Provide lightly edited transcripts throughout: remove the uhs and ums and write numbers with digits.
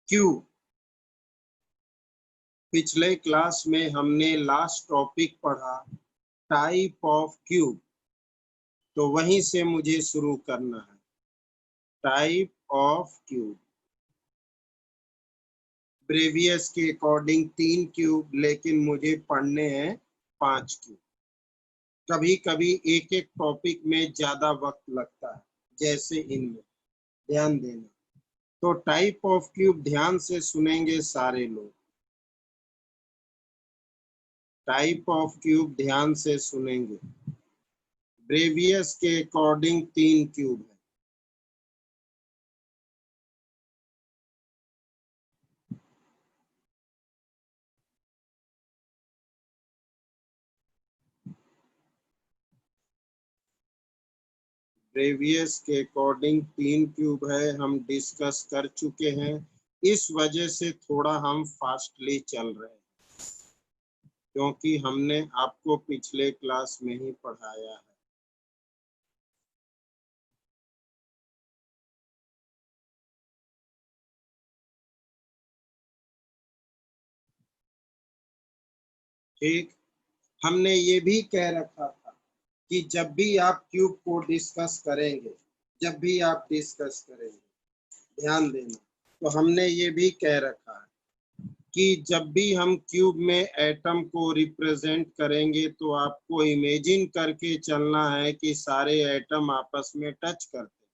Cube. पिछले class में हमने लास्ट टॉपिक पढ़ा टाइप ऑफ क्यूब, तो वहीं से मुझे शुरू करना है। टाइप ऑफ क्यूब, प्रीवियस के अकॉर्डिंग 3 क्यूब, लेकिन मुझे पढ़ने हैं 5 क्यूब। कभी कभी एक एक टॉपिक में ज्यादा वक्त लगता है, जैसे इनमें, ध्यान देना। तो टाइप ऑफ क्यूब ध्यान से सुनेंगे सारे लोग। टाइप ऑफ क्यूब ध्यान से सुनेंगे। प्रीवियस के अकॉर्डिंग 3 क्यूब है। प्रीवियस के अकॉर्डिंग 3 क्यूब है, हम डिस्कस कर चुके हैं। इस वजह से थोड़ा हम फास्टली चल रहे हैं, क्योंकि हमने आपको पिछले क्लास में ही पढ़ाया है। ठीक, हमने ये भी कह रखा था कि जब भी आप क्यूब को डिस्कस करेंगे, ध्यान देना, तो हमने ये भी कह रखा है कि जब भी हम क्यूब में एटम को रिप्रेजेंट करेंगे तो आपको इमेजिन करके चलना है कि सारे एटम आपस में टच करते हैं।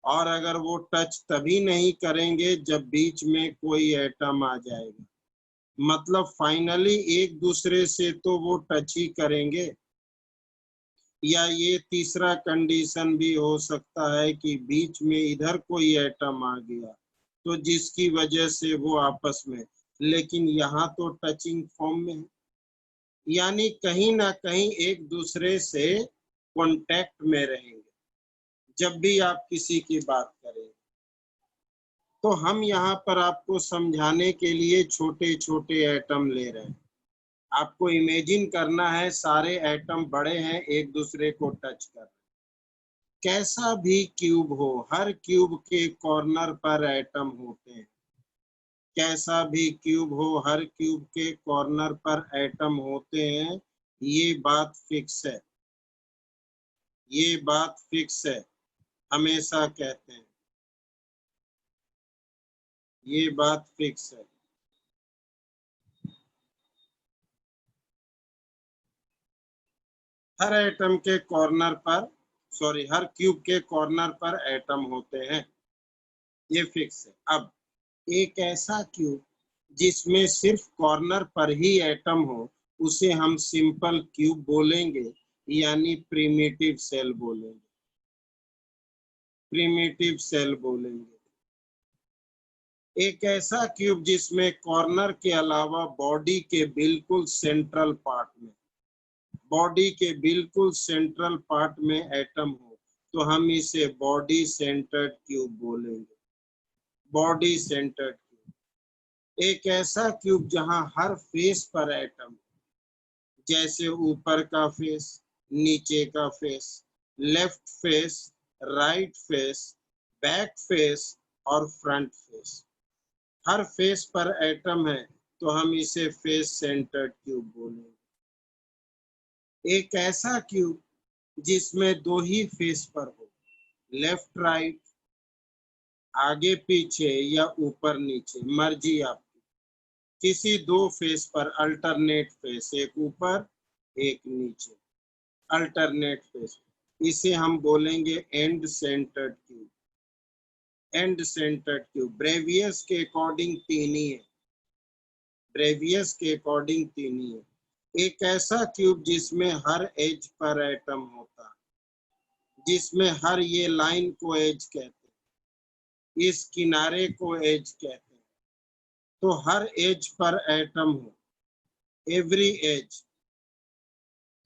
और अगर वो टच तभी नहीं करेंगे जब बीच में कोई एटम आ जाएगा, मतलब फाइनली एक दूसरे से तो वो टच ही करेंगे। या ये तीसरा कंडीशन भी हो सकता है कि बीच में इधर कोई एटम आ गया, तो जिसकी वजह से वो आपस में, लेकिन यहाँ तो टचिंग फॉर्म में है, यानी कहीं ना कहीं एक दूसरे से कांटेक्ट में रहेंगे जब भी आप किसी की बात करें। तो हम यहाँ पर आपको समझाने के लिए छोटे छोटे एटम ले रहे हैं। आपको इमेजिन करना है सारे एटम बड़े हैं, एक दूसरे को टच कर रहे हैं। कैसा भी क्यूब हो, हर क्यूब के कॉर्नर पर एटम होते हैं। कैसा भी क्यूब हो, हर क्यूब के कॉर्नर पर एटम होते हैं। ये बात फिक्स है, ये बात फिक्स है, हमेशा कहते हैं, ये बात फिक्स है। हर एटम के कॉर्नर पर, सॉरी, हर क्यूब के कॉर्नर पर एटम होते हैं, ये फिक्स है। अब एक ऐसा क्यूब जिसमें सिर्फ कॉर्नर पर ही एटम हो, उसे हम सिंपल क्यूब बोलेंगे, यानी प्रिमिटिव सेल बोलेंगे, प्रिमिटिव सेल बोलेंगे। एक ऐसा क्यूब जिसमें कॉर्नर के अलावा बॉडी के बिल्कुल सेंट्रल पार्ट में, बॉडी के बिल्कुल सेंट्रल पार्ट में एटम हो, तो हम इसे बॉडी सेंटर्ड क्यूब बोलेंगे, बॉडी सेंटर्ड क्यूब। एक ऐसा क्यूब जहां हर फेस पर एटम, जैसे ऊपर का फेस, नीचे का face, left face, right face, back face और फ्रंट फेस, हर फेस पर एटम है, तो हम इसे फेस सेंटर्ड क्यूब बोलेंगे। एक ऐसा क्यूब जिसमें दो ही फेस पर हो, लेफ्ट राइट, आगे पीछे या ऊपर नीचे, मर्जी आपकी, किसी दो फेस पर अल्टरनेट फेस, एक ऊपर एक नीचे, अल्टरनेट फेस, इसे हम बोलेंगे end centred cube, end centred cube. Bravais के अकॉर्डिंग 3 ही है, ब्रेवियस के अकॉर्डिंग 3 ही है। एक ऐसा क्यूब जिसमें हर एज पर एटम होता, जिसमें हर ये लाइन को एज कहते हैं, इस किनारे को एज कहते हैं, तो हर एज पर एटम हो, एवरी एज,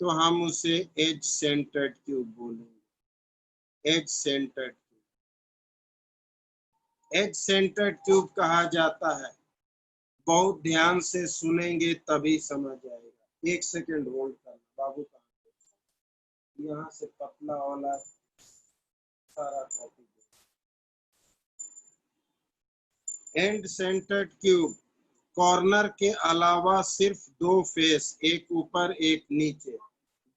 तो हम उसे एज सेंटर्ड क्यूब बोलेंगे, edge centred cube. Edge centred cube कहा जाता है। बहुत ध्यान से सुनेंगे तभी समझ आएगा। एक सेकेंड होल्ड करना बाबू, कहाँ, यहाँ से पतला वाला सारा topic. And centred cube, corner के अलावा सिर्फ दो फेस, एक ऊपर एक नीचे,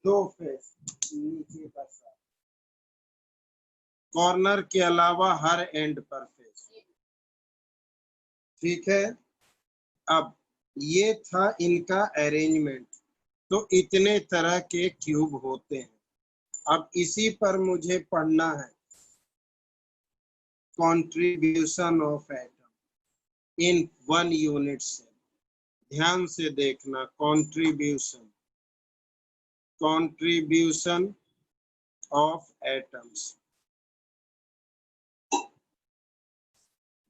दो फेस नीचे का साइड, कॉर्नर के अलावा हर एंड पर फेस। ठीक है, अब ये था इनका अरेंजमेंट। तो इतने तरह के क्यूब होते हैं। अब इसी पर मुझे पढ़ना है contribution of atom in 1 unit से। ध्यान से देखना, कंट्रीब्यूशन ऑफ एटम्स।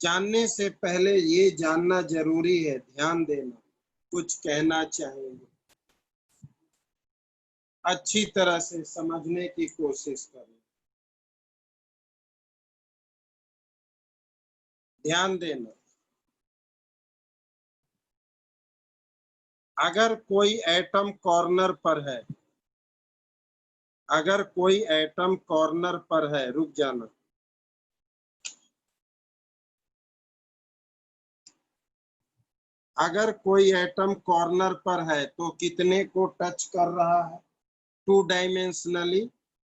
जानने से पहले ये जानना जरूरी है, ध्यान देना, कुछ कहना चाहेंगे, अच्छी तरह से समझने की कोशिश करें। ध्यान देना, अगर कोई एटम कॉर्नर पर है, अगर कोई एटम कॉर्नर पर है, रुक जाना, अगर कोई एटम कॉर्नर पर है तो कितने को टच कर रहा है? 2 डायमेंशनली,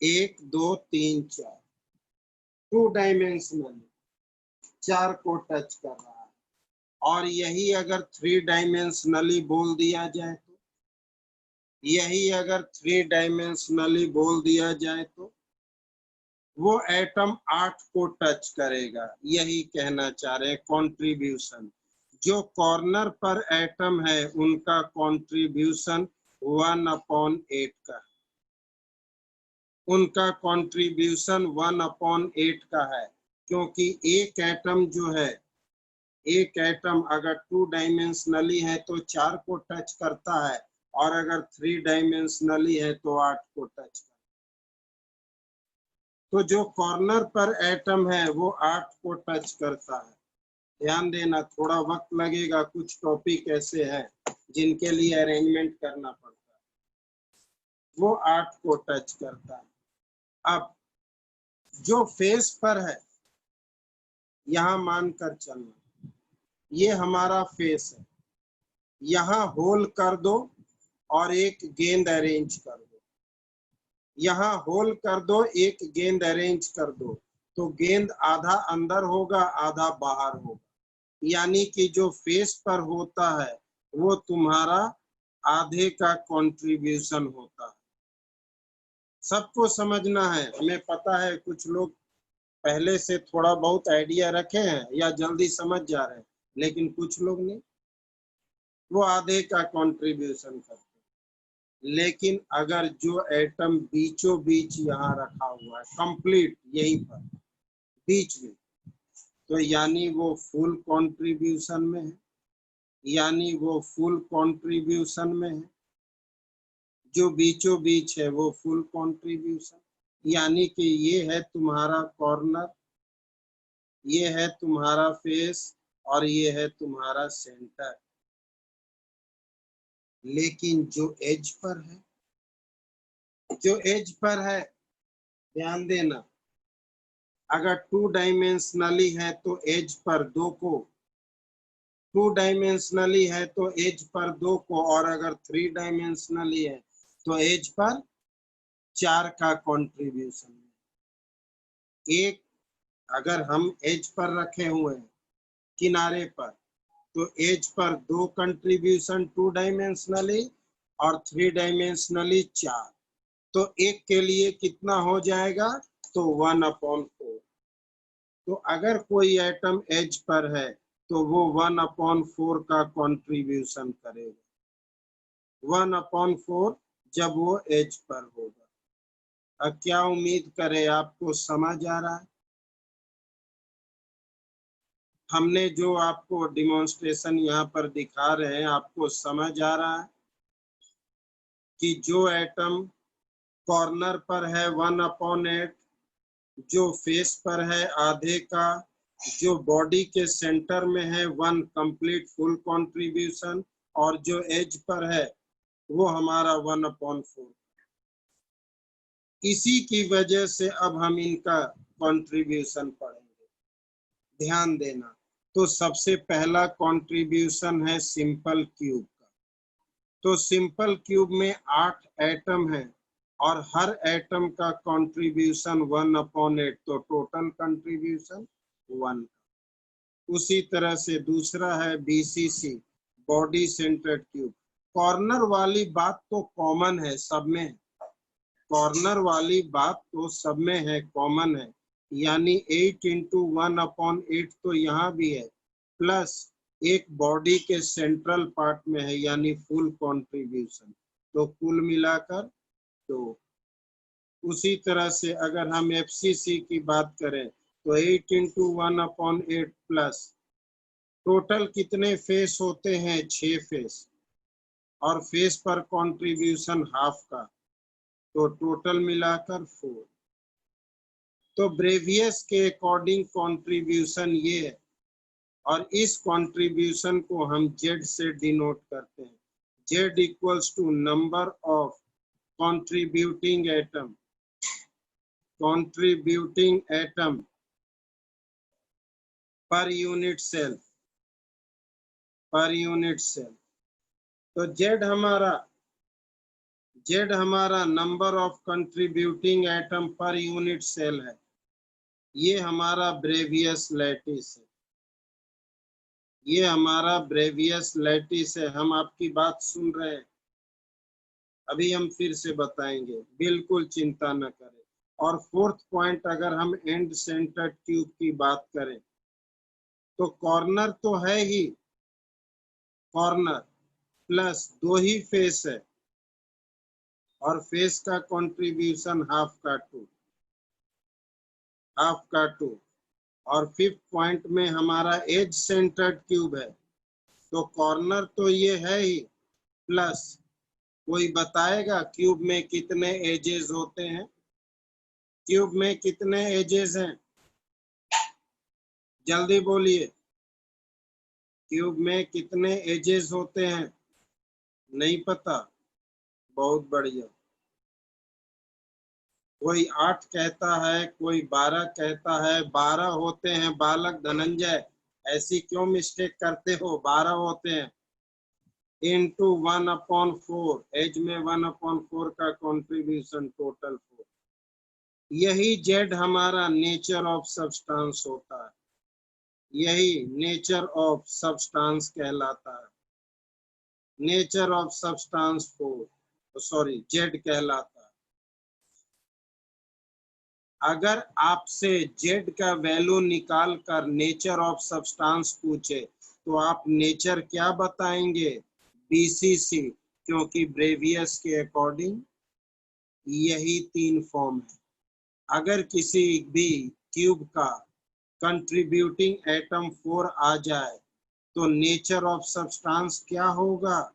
1 2 3 4, 2 डायमेंशनली 4 को टच कर रहा है। और यही अगर 3 डायमेंशनली बोल दिया जाए तो, यही अगर 3 डायमेंशनली बोल दिया जाए तो वो एटम 8 को टच करेगा। यही कहना चाह रहे हैं कंट्रीब्यूशन। जो कॉर्नर पर एटम है उनका कंट्रीब्यूशन 1/8 का, उनका कंट्रीब्यूशन 1/8 का है। क्योंकि एक एटम जो है, एक एटम अगर 2 डायमेंशनली है तो 4 को टच करता है, और अगर 3 डायमेंशनली है तो 8 को टच करता है। तो जो कॉर्नर पर एटम है वो 8 को टच करता है। ध्यान देना, थोड़ा वक्त लगेगा, कुछ टॉपिक ऐसे हैं जिनके लिए अरेंजमेंट करना पड़ता है। वो 8 को टच करता है। अब जो फेस पर है, यहां मानकर चलना, ये हमारा फेस है, यहाँ होल कर दो और एक गेंद अरेंज कर दो, यहाँ होल कर दो, एक गेंद अरेंज कर दो, तो गेंद आधा अंदर होगा आधा बाहर होगा। यानी कि जो फेस पर होता है वो तुम्हारा आधे का कंट्रीब्यूशन होता है। सबको समझना है, हमें पता है कुछ लोग पहले से थोड़ा बहुत आइडिया रखे हैं या जल्दी समझ जा रहे हैं, लेकिन कुछ लोग नहीं, वो आधे का कंट्रीब्यूशन करते हैं। लेकिन अगर जो एटम बीचों बीच यहाँ रखा हुआ है, कंप्लीट यहीं पर बीच में, तो यानी वो फुल कंट्रीब्यूशन में है, यानी वो फुल कंट्रीब्यूशन में है। जो बीचों बीच है वो फुल कंट्रीब्यूशन, यानी कि ये है तुम्हारा कॉर्नर, ये है तुम्हारा फेस, और ये है तुम्हारा सेंटर। लेकिन जो एज पर है, जो एज पर है, ध्यान देना, अगर 2 डायमेंशनली है तो एज पर 2 को, 2 डायमेंशनली है तो एज पर 2 को, और अगर 3 डायमेंशनली है तो एज पर 4 का कंट्रीब्यूशन। एक अगर हम एज पर रखे हुए हैं किनारे पर, तो एज पर 2 कंट्रीब्यूशन 2 डायमेंशनली और 3 डायमेंशनली 4, तो एक के लिए कितना हो जाएगा? तो 1/4। तो अगर कोई एटम एज पर है तो वो 1/4 का कंट्रीब्यूशन करेगा, 1/4 जब वो एज पर होगा। अब क्या उम्मीद करें आपको समझ आ रहा है? हमने जो आपको डिमॉन्स्ट्रेशन यहाँ पर दिखा रहे हैं, आपको समझ आ रहा है कि जो एटम कॉर्नर पर है 1/8, जो फेस पर है आधे का, जो बॉडी के सेंटर में है 1 कंप्लीट फुल कंट्रीब्यूशन, और जो एज पर है वो हमारा 1/4। इसी की वजह से अब हम इनका कंट्रीब्यूशन पढ़ेंगे। ध्यान देना, तो सबसे पहला कंट्रीब्यूशन है सिंपल क्यूब का। तो सिंपल क्यूब में 8 एटम है और हर एटम का कंट्रीब्यूशन 1/8, तो टोटल कंट्रीब्यूशन 1। उसी तरह से दूसरा है BCC, body centred cube. Corner वाली बात तो कॉमन है, सब में कॉर्नर वाली बात तो सब में है, कॉमन है, यानी 8 × 1/8 तो यहाँ भी है, प्लस एक बॉडी के सेंट्रल पार्ट में है, यानी फुल कंट्रीब्यूशन, तो कुल मिलाकर 2। उसी तरह से अगर हम FCC की बात करें तो 8 × 1/8 प्लस टोटल कितने फेस होते हैं, 6 फेस, और फेस पर कंट्रीब्यूशन हाफ का, तो टोटल मिलाकर 4। तो ब्रेवियस के अकॉर्डिंग कंट्रीब्यूशन ये है, और इस कंट्रीब्यूशन को हम Z से डिनोट करते हैं। Z = number of contributing atom per unit cell, तो Z हमारा number of contributing atom per unit cell है। ये हमारा ब्रेवियस लैटिस है, ये हमारा ब्रेवियस लैटिस है। हम आपकी बात सुन रहे हैं, अभी हम फिर से बताएंगे, बिल्कुल चिंता न करें। और फोर्थ पॉइंट, अगर हम एंड सेंटर्ड ट्यूब की बात करें तो कॉर्नर तो है ही, कॉर्नर प्लस 2 ही फेस है, और फेस का कंट्रीब्यूशन हाफ का 2। और फिफ्थ पॉइंट में हमारा एज सेंटर्ड ट्यूब है, तो कॉर्नर तो ये है ही, प्लस कोई बताएगा क्यूब में कितने एजेस होते हैं, क्यूब में कितने एजेस हैं, जल्दी बोलिए, क्यूब में कितने एजेस होते हैं, नहीं पता, बहुत बढ़िया। कोई 8 कहता है, कोई 12 कहता है, 12 होते हैं बालक धनंजय, ऐसी क्यों मिस्टेक करते हो, 12 होते हैं, इंटू 1/4, एज में 1/4 का कंट्रीब्यूशन, टोटल 4। यही Z हमारा नेचर ऑफ सब्सटेंस होता है, यही नेचर ऑफ सब्सटेंस कहलाता है, नेचर ऑफ सब्सटेंस 4, Z कहलाता है। अगर आपसे Z का वैल्यू निकाल कर नेचर ऑफ सब्सटेंस पूछे तो आप नेचर क्या बताएंगे, BCC, क्योंकि ब्रेवियस के अकॉर्डिंग यही 3 फॉर्म है। अगर किसी भी क्यूब का कंट्रीब्यूटिंग एटम 4 आ जाए तो नेचर ऑफ सब्सटेंस क्या होगा,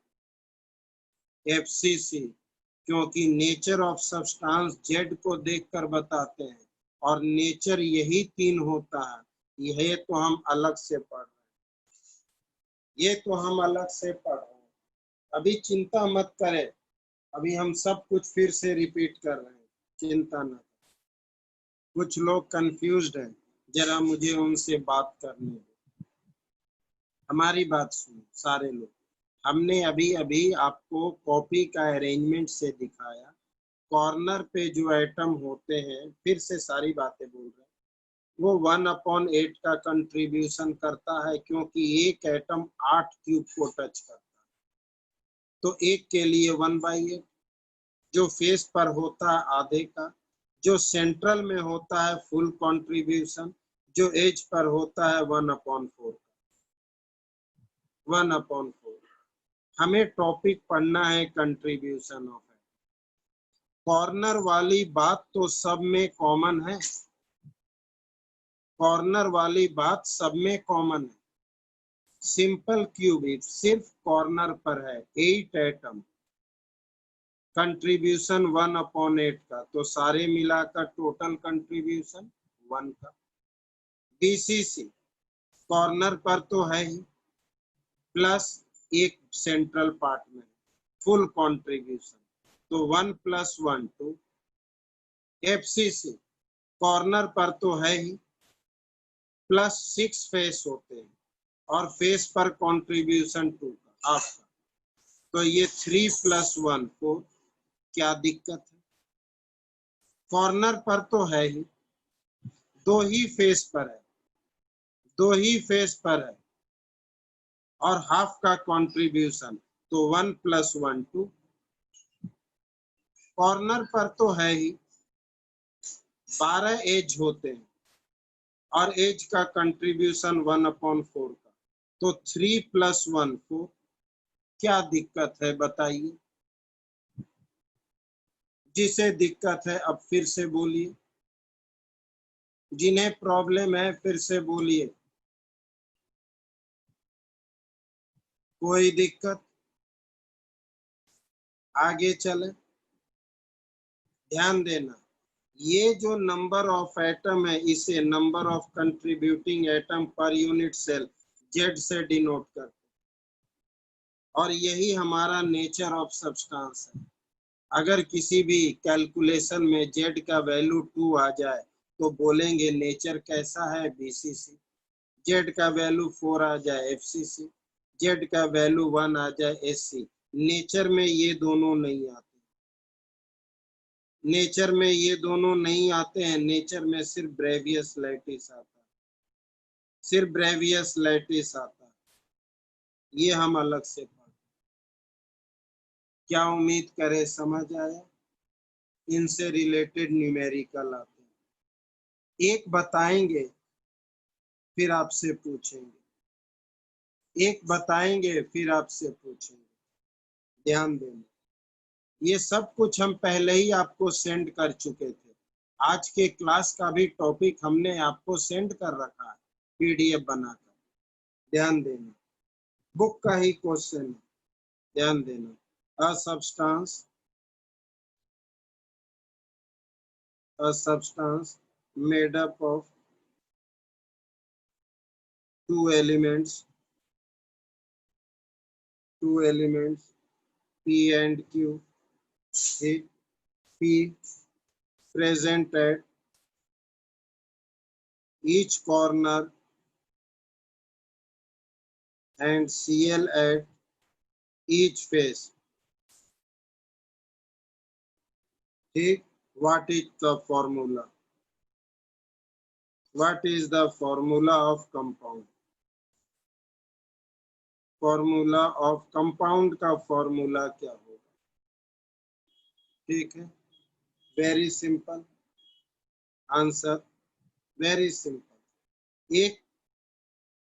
FCC, क्योंकि नेचर ऑफ सब्सटेंस Z को देखकर बताते हैं, और नेचर यही 3 होता है। यह तो हम अलग से पढ़ रहे हैं, ये तो हम अलग से पढ़ रहे हैं, अभी चिंता मत करें, अभी हम सब कुछ फिर से रिपीट कर रहे हैं, चिंता न करें। कुछ लोग कंफ्यूज्ड हैं, जरा मुझे उनसे बात करने दो, हमारी बात सुनो सारे लोग। हमने अभी आपको कॉपी का अरेंजमेंट से दिखाया, कॉर्नर पे जो एटम होते हैं, फिर से सारी बातें बोल रहे हैं, वो 1/8 का कंट्रीब्यूशन करता है, क्योंकि एक एटम 8 क्यूब को टच करता है, तो एक के लिए 1/8, जो फेस पर होता है आधे का, जो सेंट्रल में होता है फुल कंट्रीब्यूशन, जो एज पर होता है 1/4। हमें टॉपिक पढ़ना है कंट्रीब्यूशन ऑफ एटम। कॉर्नर वाली बात तो सब में कॉमन है, कॉर्नर वाली बात सब में कॉमन है। सिंपल क्यूबिट सिर्फ कॉर्नर पर है, 8 एटम, कंट्रीब्यूशन 1/8 का, तो सारे मिलाकर टोटल कंट्रीब्यूशन 1 का। BCC कॉर्नर पर तो है ही, प्लस एक सेंट्रल पार्ट में फुल कंट्रीब्यूशन, तो 1 + 1 2। FCC कॉर्नर पर तो है ही, प्लस 6 फेस होते हैं, और फेस पर कंट्रीब्यूशन 2 का, हाफ का। तो ये 3 + 1 4, क्या दिक्कत है? कॉर्नर पर तो है ही, दो ही फेस पर है, दो ही फेस पर है, और हाफ का कंट्रीब्यूशन, तो 1 + 1 2। कॉर्नर पर तो है ही, 12 एज होते हैं और एज का कंट्रीब्यूशन 1/4 का, तो 3 + 1 4। क्या दिक्कत है बताइए? जिसे दिक्कत है अब फिर से बोलिए, जिन्हें प्रॉब्लम है फिर से बोलिए। कोई दिक्कत? आगे चले। ध्यान देना, ये जो नंबर ऑफ एटम है इसे number of contributing atom per unit cell Z से डिनोट करते हैं, और यही हमारा नेचर ऑफ सब्सटेंस है। अगर किसी भी कैलकुलेशन में जेड का वैल्यू 2 आ जाए तो बोलेंगे नेचर कैसा है, बीसीसी। जेड का वैल्यू 4 आ जाए, एफसीसी। जेड का वैल्यू 1 आ जाए, एससी। नेचर में ये दोनों नहीं आते, नेचर में ये दोनों नहीं आते हैं। नेचर में सिर्फ ब्रेवियस लैटिस आता है, सिर्फ ब्रेवियस लैटिस आता है। ये हम अलग से पढ़ें। क्या उम्मीद करें समझ आया? इनसे रिलेटेड न्यूमेरिकल आते हैं, एक बताएंगे फिर आपसे पूछेंगे, एक बताएंगे फिर आपसे पूछेंगे। ध्यान देना, ये सब कुछ हम पहले ही आपको सेंड कर चुके थे। आज के क्लास का भी टॉपिक हमने आपको सेंड कर रखा है पीडीएफ बनाकर। ध्यान देना, बुक का ही क्वेश्चन है। ध्यान देना, a substance made up of two elements P and Q, P present at each corner and Cl at each face. ठीक, what is the formula? What is the formula of compound? Formula of compound का formula क्या होगा? ठीक है, very simple answer, very simple. एक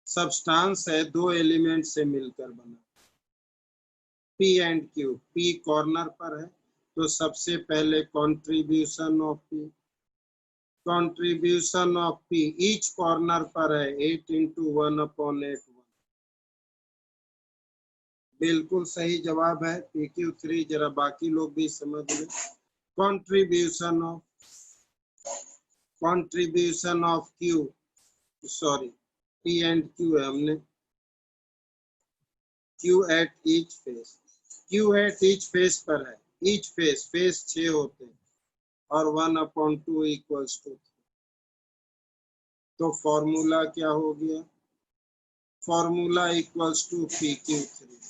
substance है, दो element से मिलकर बना, P and Q। P corner पर है तो सबसे पहले contribution of P, contribution of P each corner पर है 8 × 1/8। बिल्कुल सही जवाब है PQ3। जरा बाकी लोग भी समझ लें। Contribution of Q, sorry P and Q है, हमने Q at each face, Q at each face पर है। ईच फेस 6 होते हैं और 1/2 इक्वल्स टू 3। तो फॉर्मूला क्या हो गया? Formula equals to PQ3।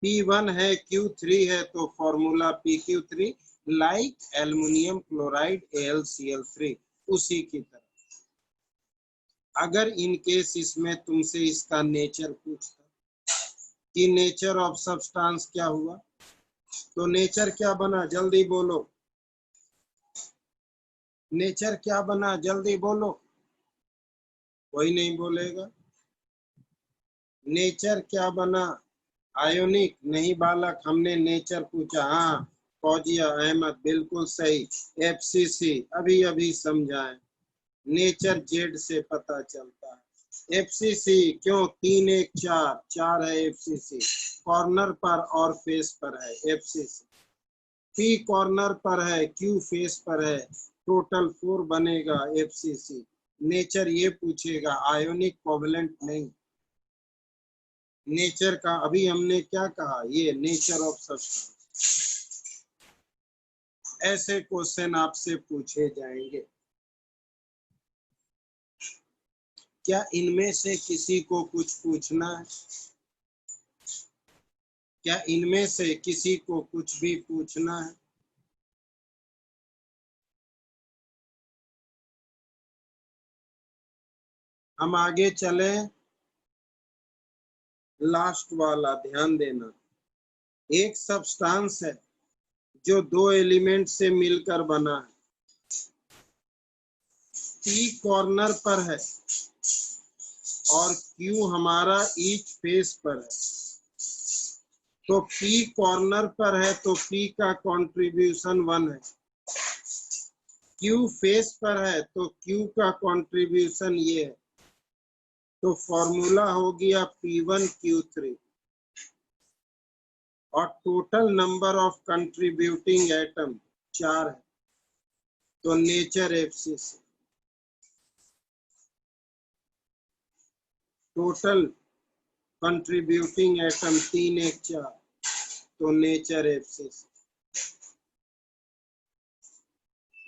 P1 है, Q3 है, तो formula PQ3 like aluminium chloride AlCl3, उसी की तरह। अगर इन केस इसमें तुमसे इसका नेचर पूछता कि नेचर ऑफ सब्सटेंस क्या हुआ, तो नेचर क्या बना, जल्दी बोलो। नेचर क्या बना, जल्दी बोलो। कोई नहीं बोलेगा। नेचर क्या बना? आयोनिक नहीं बालक, हमने नेचर पूछा। हाँ फौजिया अहमद बिल्कुल सही, FCC अभी अभी समझाएं। नेचर जेड से पता चलता है। FCC क्यों? 3 1 4 4 है FCC, कॉर्नर पर और फेस पर है FCC। P कॉर्नर पर है, Q फेस पर है, टोटल 4 बनेगा FCC। नेचर ये पूछेगा, आयोनिक कोवलेंट नहीं। नेचर का अभी हमने क्या कहा, ये नेचर ऑफ सब्सटेंस। ऐसे क्वेश्चन आपसे पूछे जाएंगे। क्या इनमें से किसी को कुछ पूछना है? क्या इनमें से किसी को कुछ भी पूछना है? हम आगे चले। लास्ट वाला ध्यान देना। एक सब्सटेंस है जो दो एलिमेंट से मिलकर बना है। P कॉर्नर पर है और Q हमारा ईच फेस पर है। तो P कॉर्नर पर है तो P का कंट्रीब्यूशन 1 है। Q फेस पर है तो Q का कंट्रीब्यूशन ये है। तो फॉर्मूला हो गया P1 Q3 और total number of contributing atom 4 है। तो nature FCC total contributing atom 3 1 4। तो नेचर एफसीसी।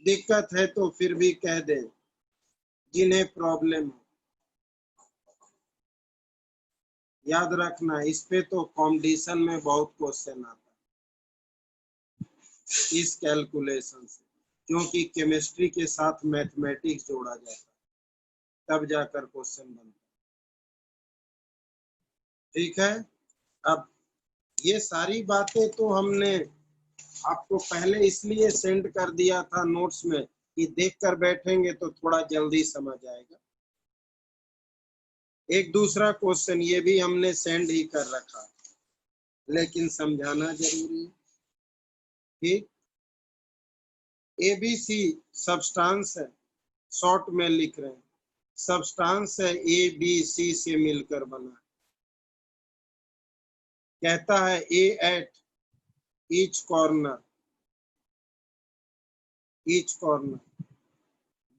दिक्कत है तो फिर भी कह दें जिन्हें प्रॉब्लम हो। याद रखना इस पे तो कॉम्पिटिशन में बहुत क्वेश्चन आता है इस कैलकुलेशन से, क्योंकि केमिस्ट्री के साथ मैथमेटिक्स जोड़ा जाता है तब जाकर क्वेश्चन बनता है। ठीक है, अब ये सारी बातें तो हमने आपको पहले इसलिए सेंड कर दिया था नोट्स में कि देखकर बैठेंगे तो थोड़ा जल्दी समझ आएगा। एक दूसरा क्वेश्चन ये भी हमने सेंड ही कर रखा, लेकिन समझाना जरूरी है। ठीक, ABC सब्सटेंस है, शॉर्ट में लिख रहे हैं। सब्सटेंस है ABC से मिलकर बना। कहता है A at each corner,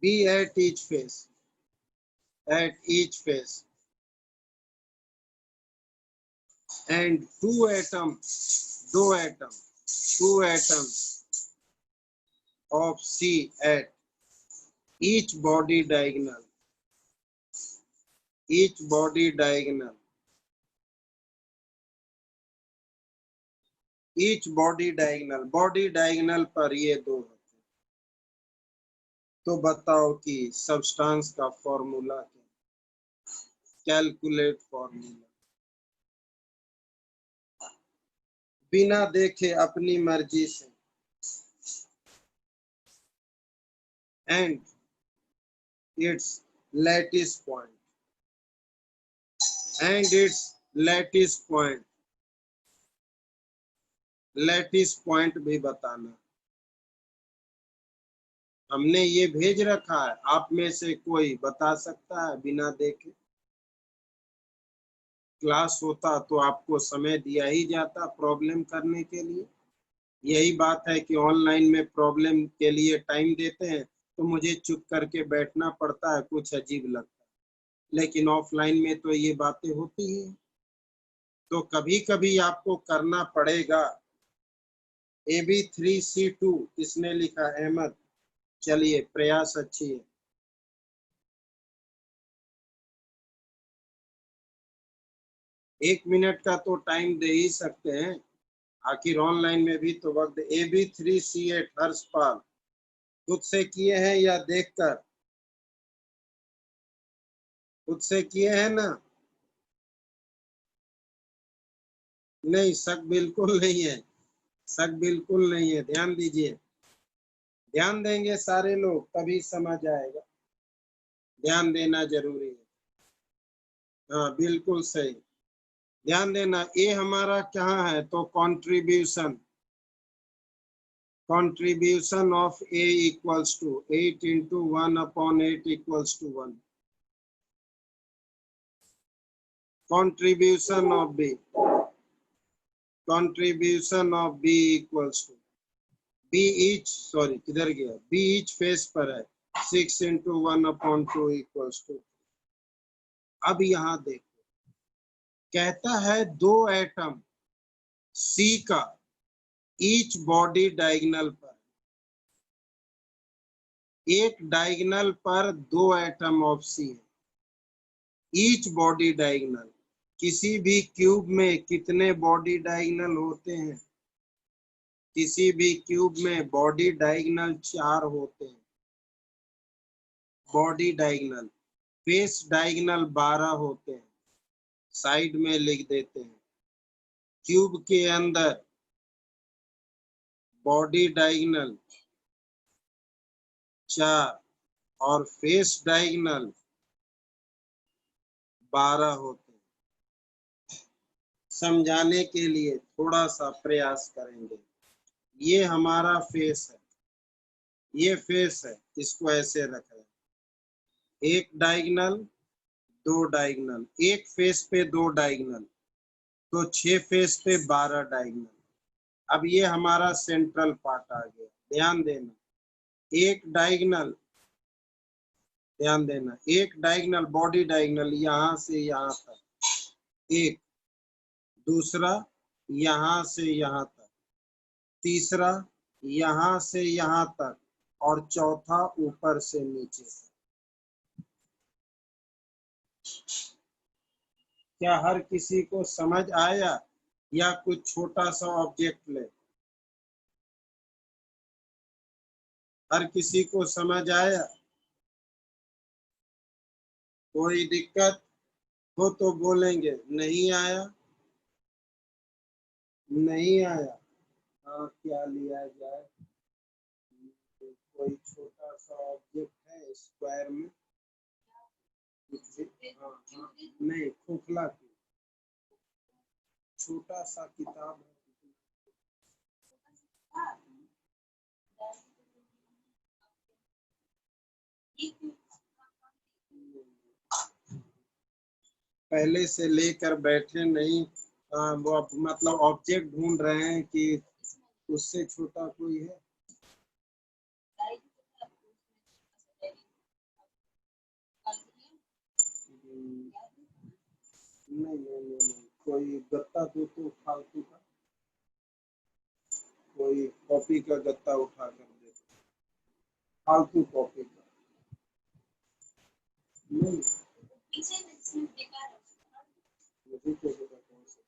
B at each face, and two atoms of C at each body diagonal. Body diagonal पर ये दो होते हैं। तो बताओ कि सब्सटेंस का फॉर्मूला क्या? Calculate formula. बिना देखे अपनी मर्जी से। एंड इट्स लैटिस पॉइंट भी बताना। हमने ये भेज रखा है, आप में से कोई बता सकता है बिना देखे? क्लास होता तो आपको समय दिया ही जाता प्रॉब्लम करने के लिए। यही बात है कि ऑनलाइन में प्रॉब्लम के लिए टाइम देते हैं तो मुझे चुप करके बैठना पड़ता है, कुछ अजीब लगता है। लेकिन ऑफलाइन में तो ये बातें होती हैं, तो कभी कभी आपको करना पड़ेगा। AB3C2 किसने लिखा? अहमद। चलिए, प्रयास अच्छी है। एक मिनट का तो टाइम दे ही सकते हैं, आखिर ऑनलाइन में भी तो वक्त। AB3C8 हर्षपाल खुद से किए हैं या देखकर? खुद से किए हैं ना? नहीं, शक बिल्कुल नहीं है, ध्यान दीजिए। ध्यान देंगे सारे लोग तभी समझ आएगा। ध्यान देना जरूरी है। हाँ, बिल्कुल सही। ध्यान देना, ए हमारा क्या है? तो contribution of A equals to 8 into 1 upon 8 equals to 1. Contribution of B equals to B each face पर है 6 into 1 upon 2 equals to। अब यहाँ देखो, कहता है दो एटम C का ईच बॉडी डायगोनल पर, एक डायगोनल पर दो एटम ऑफ C है। ईच बॉडी डायगोनल, किसी भी क्यूब में कितने बॉडी डायगोनल होते हैं? किसी भी क्यूब में बॉडी डायगोनल 4 होते हैं। बॉडी डायगोनल, फेस डायगोनल 12 होते हैं। साइड में लिख देते हैं। क्यूब के अंदर बॉडी डायगोनल 4 और फेस डायगोनल 12 होते हैं। समझाने के लिए थोड़ा सा प्रयास करेंगे। ये हमारा फेस है, ये फेस है, इसको ऐसे रख रहे हैं। एक डायगोनल, दो डायगोनल, एक फेस पे 2 डायगोनल, तो 6 फेस पे 12 डायगोनल। अब ये हमारा सेंट्रल पार्ट आ गया। ध्यान देना, एक डायगोनल, ध्यान देना, एक डायगोनल बॉडी डायगोनल यहाँ से यहाँ तक एक, दूसरा यहाँ से यहाँ तक, तीसरा यहाँ से यहाँ तक, और चौथा ऊपर से नीचे तक। क्या हर किसी को समझ आया या कुछ छोटा सा ऑब्जेक्ट ले? हर किसी को समझ आया? कोई दिक्कत हो तो बोलेंगे, नहीं आया, नहीं आया। हाँ, क्या लिया जाए? कोई छोटा सा ऑब्जेक्ट है स्क्वायर में? हाँ, हाँ, नहीं, खोखला की छोटा सा किताब है। पहले से लेकर बैठे नहीं, वो मतलब ऑब्जेक्ट ढूंढ रहे हैं कि उससे छोटा कोई है। नहीं नहीं नहीं नहीं, कोई गत्ता तो फालतू का, कोई कॉपी का गत्ता उठा कर दे, फालतू कॉपी का नहीं। मुझे क्या पता कौन सा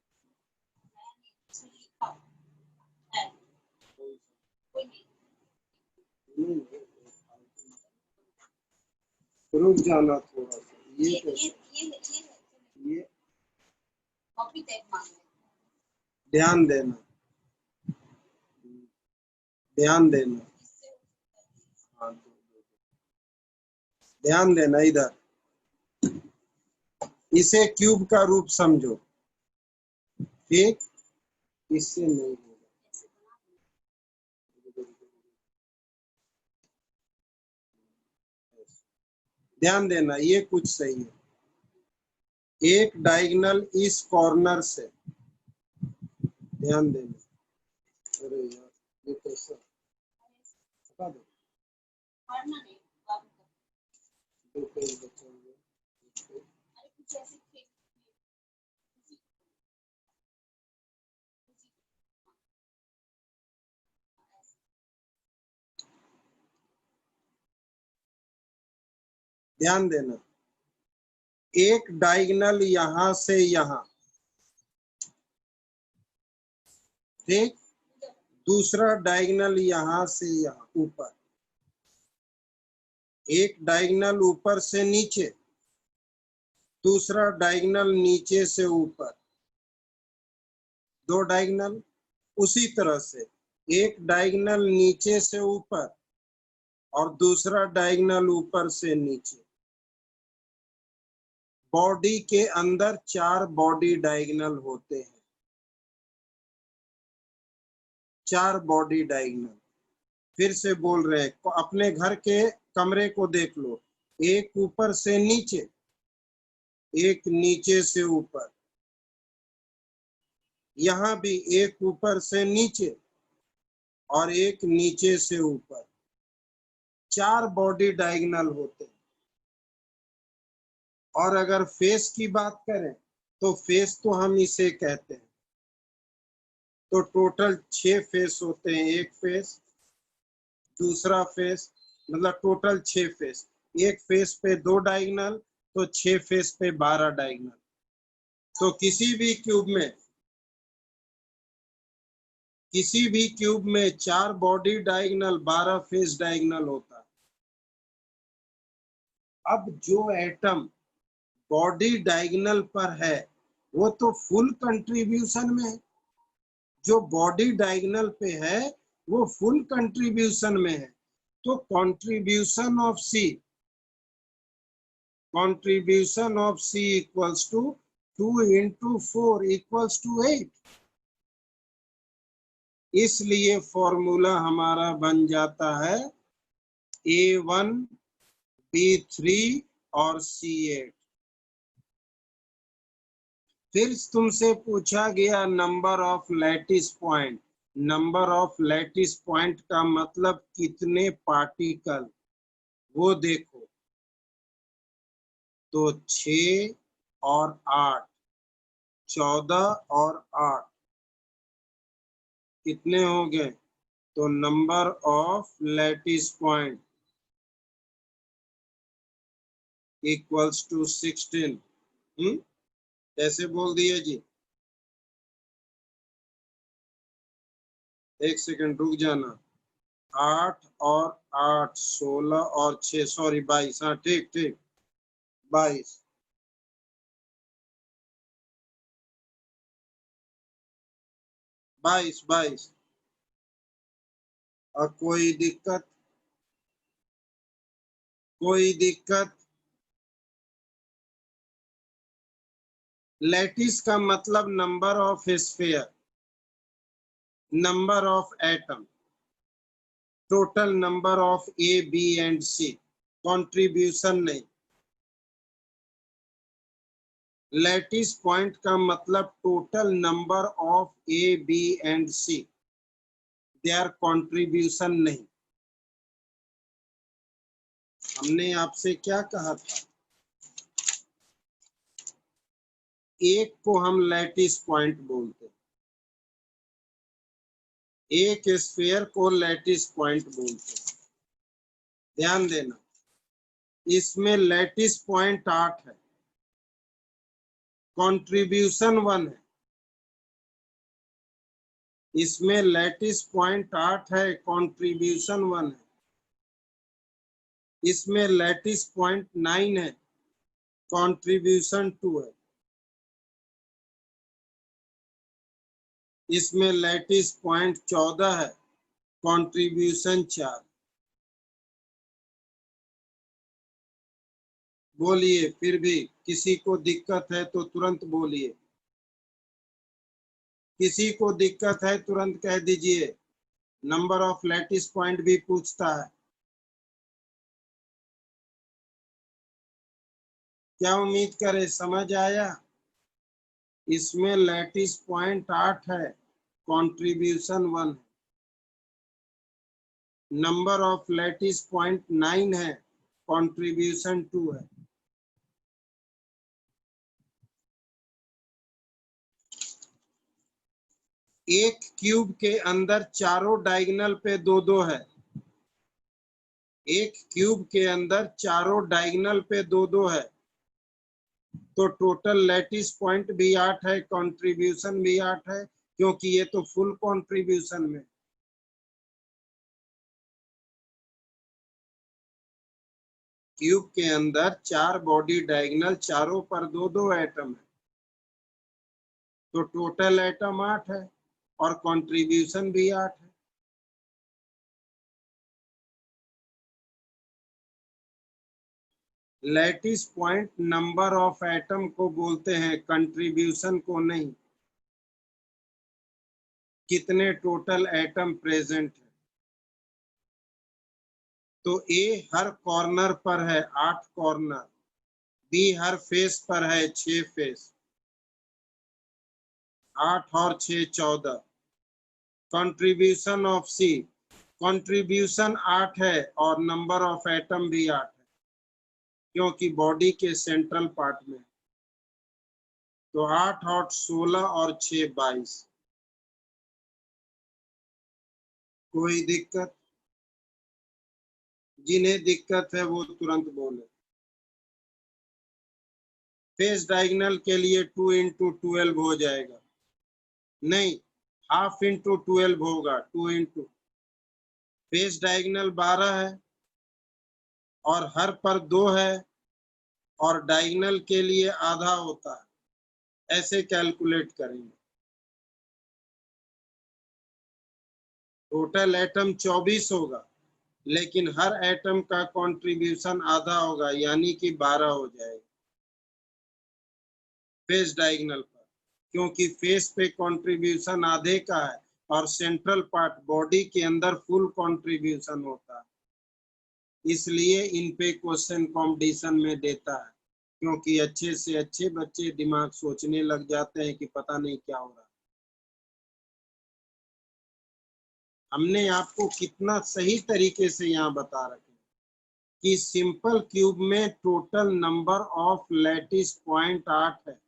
नहीं, रुक जाना थोड़ा सा। ये कॉपी टाइप मांग रहे हैं। ध्यान देना, ध्यान देना, हाँ, ध्यान देना इधर। इसे क्यूब का रूप समझो, ठीक? इससे नहीं होगा। ध्यान देना, ये कुछ सही है। एक डायगोनल इस कॉर्नर से, ध्यान देना। अरे यार, ये कैसा बता दो, दो पेज बचे हुए। ध्यान देना, एक डायगोनल यहां से यहां, ठीक? दूसरा डायगोनल यहां से यहां ऊपर, एक डायगोनल ऊपर से नीचे, दूसरा डायगोनल नीचे से ऊपर, दो डायगोनल। उसी तरह से एक डायगोनल नीचे से ऊपर और दूसरा डायगोनल ऊपर से नीचे। बॉडी के अंदर 4 बॉडी डायगोनल होते हैं, 4 बॉडी डायगोनल। फिर से बोल रहे हैं, अपने घर के कमरे को देख लो, एक ऊपर से नीचे, एक नीचे से ऊपर, यहाँ भी एक ऊपर से नीचे और एक नीचे से ऊपर। 4 बॉडी डायगोनल होते हैं। और अगर फेस की बात करें तो फेस तो हम इसे कहते हैं, तो टोटल 6 फेस होते हैं। एक फेस, दूसरा फेस, मतलब टोटल 6 फेस। एक फेस पे 2 डायगोनल, तो 6 फेस पे 12 डायगोनल। तो किसी भी क्यूब में 4 बॉडी डायगोनल 12 फेस डायगोनल होता है। अब जो एटम बॉडी डायगोनल पर है वो तो फुल कंट्रीब्यूशन में है, जो बॉडी डायगोनल पे है वो फुल कंट्रीब्यूशन में है। तो contribution of C equals to 2 into 4 equals to 8। इसलिए फॉर्मूला हमारा बन जाता है A1 B3 और C8। फिर तुमसे पूछा गया number of lattice point. Number of lattice point का मतलब कितने पार्टिकल, वो देखो। तो 6 और 8, 14 और 8 कितने हो गए? तो number of lattice point equals to 16। कैसे बोल दिए जी? एक सेकंड रुक जाना। 8 और 8 16 और 6 सॉरी 22। हाँ ठीक ठीक 22। बाईस। और कोई दिक्कत? लैटिस का मतलब number of sphere, number of atom, total number of A B and C, contribution नहीं। लैटिस पॉइंट का मतलब total number of A B and C, their contribution नहीं। हमने आपसे क्या कहा था? एक को हम लैटिस पॉइंट बोलते हैं, एक स्फीयर को लैटिस पॉइंट बोलते हैं। ध्यान देना, इसमें लैटिस पॉइंट 8 है, कंट्रीब्यूशन 1 है। इसमें लैटिस पॉइंट 8 है, कंट्रीब्यूशन 1 है। इसमें लैटिस पॉइंट 9 है, कंट्रीब्यूशन 2 है। इसमें लैटिस पॉइंट 14 है, कंट्रीब्यूशन 4। बोलिए, फिर भी किसी को दिक्कत है तो तुरंत बोलिए। किसी को दिक्कत है तुरंत कह दीजिए। नंबर ऑफ लैटिस पॉइंट भी पूछता है। क्या उम्मीद करे समझ आया? इसमें लैटिस पॉइंट 8 है, कंट्रीब्यूशन 1 है। नंबर ऑफ लैटिस पॉइंट 9 है, कंट्रीब्यूशन 2 है। एक क्यूब के अंदर चारों डायगोनल पे 2-2 है। एक क्यूब के अंदर चारों डायगोनल पे 2-2 है, तो टोटल लैटिस पॉइंट भी 8 है, कंट्रीब्यूशन भी 8 है, क्योंकि ये तो फुल कंट्रीब्यूशन में। क्यूब के अंदर 4 बॉडी डायगोनल, चारों पर 2-2 एटम है, तो टोटल एटम 8 है और कंट्रीब्यूशन भी 8 है। Lattice point number of atom को बोलते हैं, कंट्रीब्यूशन को नहीं। कितने टोटल एटम प्रेजेंट है। तो ए हर कॉर्नर पर है 8 कॉर्नर, बी हर फेस पर है 6 फेस, 8 और 6 14। कंट्रीब्यूशन ऑफ सी, कंट्रीब्यूशन 8 है और नंबर ऑफ एटम भी 8 है, क्योंकि बॉडी के सेंट्रल पार्ट में। तो 8 और 16 और 6 22। कोई दिक्कत? जिन्हें दिक्कत है वो तुरंत बोले। फेस डायगोनल के लिए 2 इंटू 12 हो जाएगा, नहीं हाफ इंटू 12 होगा, 2 इंटू फेस डायगोनल 12 है और हर पर 2 है और डायगोनल के लिए आधा होता है, ऐसे कैलकुलेट करेंगे। टोटल एटम 24 होगा, लेकिन हर एटम का कंट्रीब्यूशन आधा होगा, यानी कि 12 हो जाएगा फेस डायगोनल पर, क्योंकि फेस पे कंट्रीब्यूशन आधे का है और सेंट्रल पार्ट बॉडी के अंदर फुल कंट्रीब्यूशन होता है, इसलिए इन पे क्वेश्चन कंपटीशन में देता है, क्योंकि अच्छे से अच्छे बच्चे दिमाग सोचने लग जाते हैं कि पता नहीं क्या हो रहा। हमने आपको कितना सही तरीके से यहाँ बता रखे कि सिंपल क्यूब में total number of lattice point 8 है,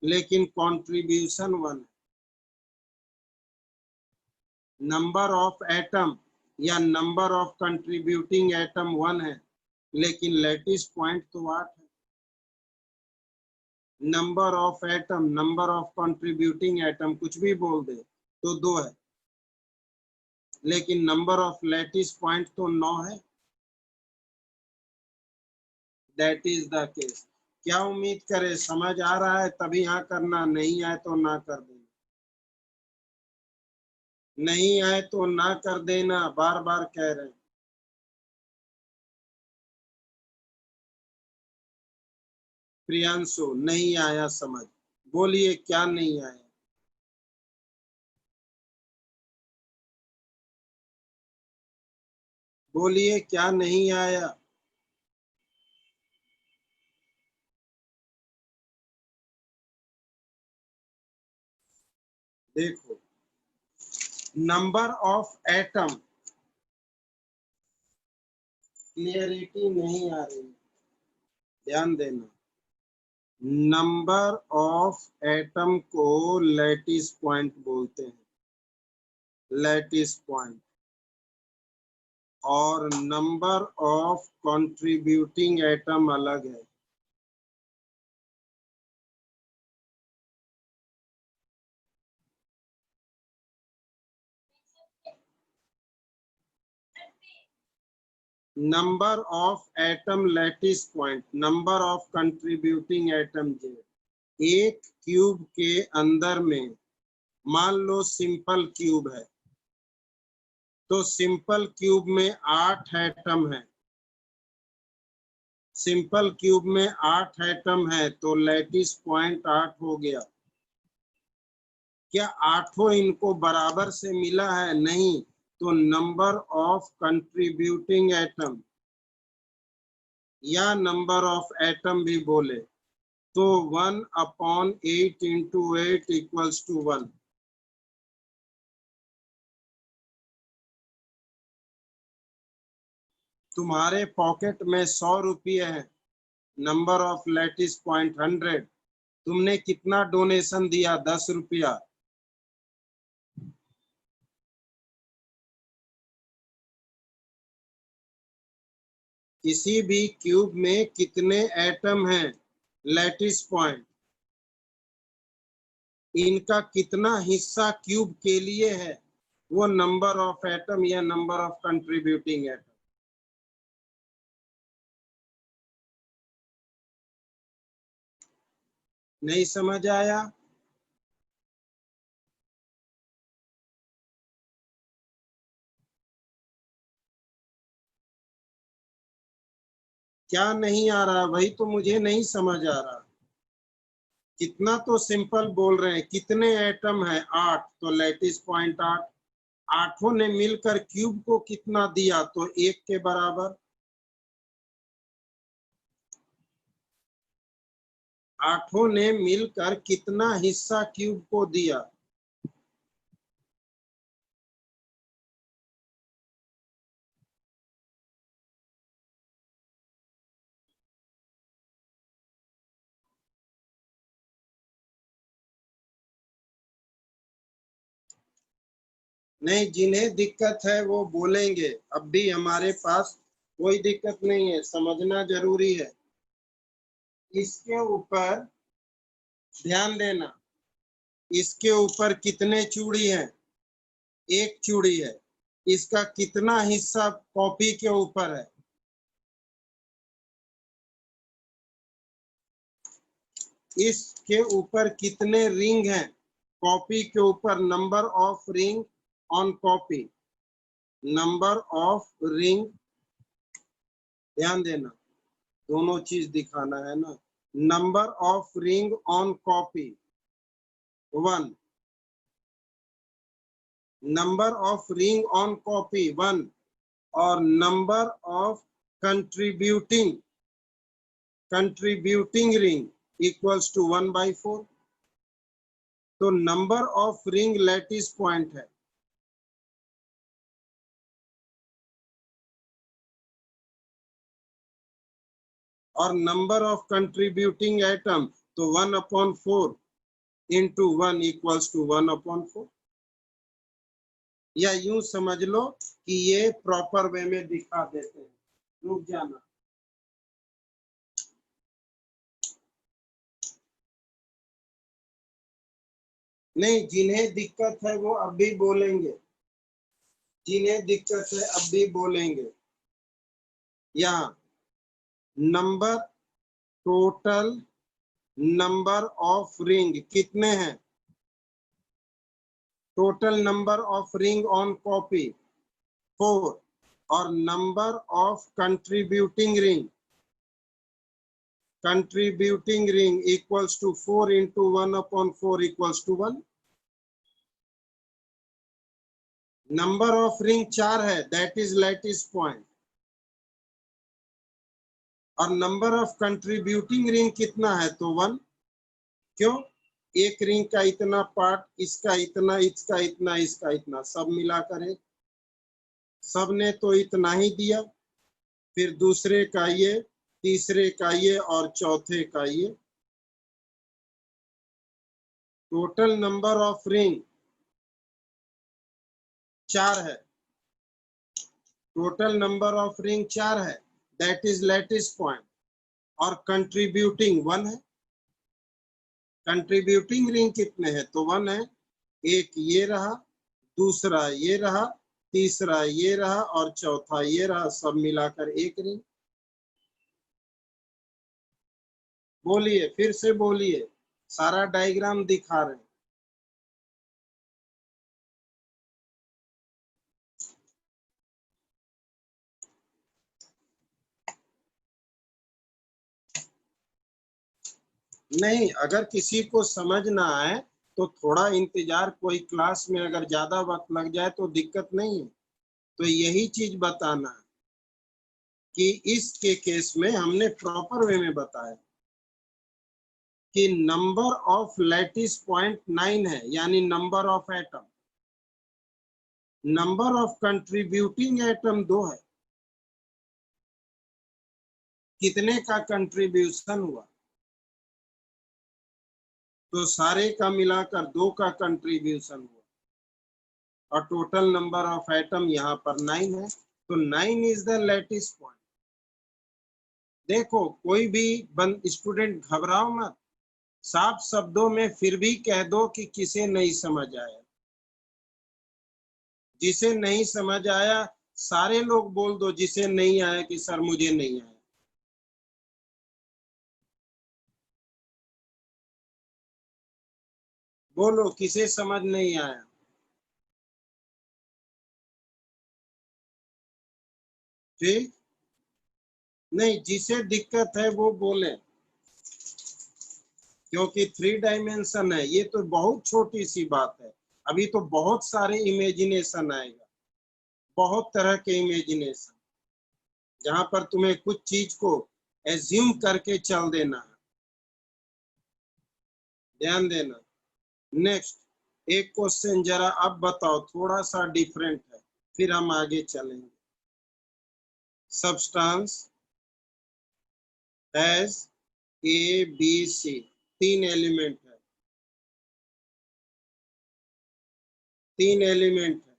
लेकिन कंट्रीब्यूशन 1 है। नंबर ऑफ एटम या नंबर ऑफ कंट्रीब्यूटिंग एटम 1 है, लेकिन लैटिस पॉइंट तो 8 है। Number of atom, number of contributing atom कुछ भी बोल दे तो 2 है, लेकिन नंबर ऑफ लैटिस पॉइंट तो 9 है। That is the case. क्या उम्मीद करें, समझ आ रहा है तभी हाँ करना, नहीं आए तो ना कर देना, नहीं आए तो ना कर देना, बार बार कह रहे हैं। प्रियांशु नहीं आया समझ, बोलिए क्या नहीं आया। बोलिए क्या नहीं आया। देखो, नंबर ऑफ एटम, क्लियरिटी नहीं आ रही, ध्यान देना। नंबर ऑफ एटम को लैटिस पॉइंट बोलते हैं, लैटिस पॉइंट, और नंबर ऑफ कंट्रीब्यूटिंग एटम अलग है। Number of atom lattice point, number of contributing atom Z. एक क्यूब के अंदर में मान लो सिंपल क्यूब है, तो सिंपल क्यूब में 8 एटम है, सिंपल क्यूब में 8 एटम है, तो लैटिस पॉइंट 8 हो गया। क्या आठों इनको बराबर से मिला है? नहीं, तो नंबर ऑफ कंट्रीब्यूटिंग एटम या नंबर ऑफ एटम भी बोले तो 1/8 इंटू 8 इक्वल्स टू 1। तुम्हारे पॉकेट में 100 रुपये है, नंबर ऑफ लैटिस पॉइंट 100, तुमने कितना डोनेशन दिया? 10 रुपया। किसी भी क्यूब में कितने एटम हैं लैटिस पॉइंट, इनका कितना हिस्सा क्यूब के लिए है, वो नंबर ऑफ एटम या नंबर ऑफ कंट्रीब्यूटिंग एटम। नहीं समझ आया? क्या नहीं आ रहा? वही तो मुझे नहीं समझ आ रहा। कितना तो सिंपल बोल रहे हैं, कितने एटम है? 8, तो लैटिस पॉइंट 8। आठों ने मिलकर क्यूब को कितना दिया? तो 1 के बराबर। आठों ने मिलकर कितना हिस्सा क्यूब को दिया? नहीं, जिन्हें दिक्कत है वो बोलेंगे, अब भी हमारे पास कोई दिक्कत नहीं है, समझना जरूरी है। इसके ऊपर ध्यान देना, इसके ऊपर कितने चूड़ी हैं? एक चूड़ी है। इसका कितना हिस्सा कॉपी के ऊपर है? इसके ऊपर कितने रिंग हैं? कॉपी के ऊपर number of ring on copy, number of ring, ध्यान देना दोनों चीज दिखाना है ना। Number of ring on copy 1, number of ring on copy 1, और number of contributing ring equals to 1/4। तो number of ring lattice point है, और नंबर ऑफ कंट्रीब्यूटिंग एटम तो 1/4 इंटू 1 इक्वल्स टू 1/4। या यूं समझ लो कि ये प्रॉपर वे में दिखा देते हैं। रुक जाना, नहीं, जिन्हें दिक्कत है वो अब भी बोलेंगे, जिन्हें दिक्कत है अब भी बोलेंगे। यहाँ number, total number of ring कितने हैं? Total number of ring on copy 4, और number of contributing ring equals to 4 into 1/4 equals to 1। Number of ring 4 है, दैट इज लैटिस पॉइंट, और नंबर ऑफ कंट्रीब्यूटिंग रिंग कितना है? तो 1। क्यों? एक रिंग का इतना पार्ट, इसका इतना, इसका इतना, इसका इतना, सब मिलाकर एक, सब ने तो इतना ही दिया, फिर दूसरे का ये, तीसरे का ये, और चौथे का ये। टोटल नंबर ऑफ रिंग 4 है, टोटल नंबर ऑफ रिंग 4 है, दैट इज लैटिस पॉइंट, और कंट्रीब्यूटिंग 1 है। कंट्रीब्यूटिंग रिंग कितने हैं? तो 1 है। एक ये रहा, दूसरा ये रहा, तीसरा ये रहा, और चौथा ये रहा, सब मिलाकर एक रिंग। बोलिए, फिर से बोलिए, सारा डायग्राम दिखा रहे हैं। नहीं, अगर किसी को समझ ना आए तो थोड़ा इंतजार, कोई क्लास में अगर ज्यादा वक्त लग जाए तो दिक्कत नहीं है। तो यही चीज बताना है कि इसके केस में हमने प्रॉपर वे में बताया कि नंबर ऑफ लैटिस पॉइंट 9 है, यानी number of atom. Number of contributing atom 2 है। कितने का कंट्रीब्यूशन हुआ? तो सारे का मिलाकर 2 का कंट्रीब्यूशन हुआ, और टोटल नंबर ऑफ एटम यहाँ पर 9 है। तो 9 इज द लैटिस पॉइंट। देखो, कोई भी स्टूडेंट घबराओ मत, साफ शब्दों में फिर भी कह दो कि किसे नहीं समझ आया। जिसे नहीं समझ आया सारे लोग बोल दो, जिसे नहीं आया कि सर मुझे नहीं आया। बोलो, किसे समझ नहीं आया? ठीक, नहीं, जिसे दिक्कत है वो बोले, क्योंकि 3 डायमेंशन है, ये तो बहुत छोटी सी बात है। अभी तो बहुत सारे इमेजिनेशन आएगा, बहुत तरह के इमेजिनेशन, जहां पर तुम्हें कुछ चीज को एज्यूम करके चल देना है। ध्यान देना। नेक्स्ट एक क्वेश्चन जरा अब बताओ, थोड़ा सा डिफरेंट है, फिर हम आगे चलेंगे। Substance has A B C, 3 element है, 3 एलिमेंट है,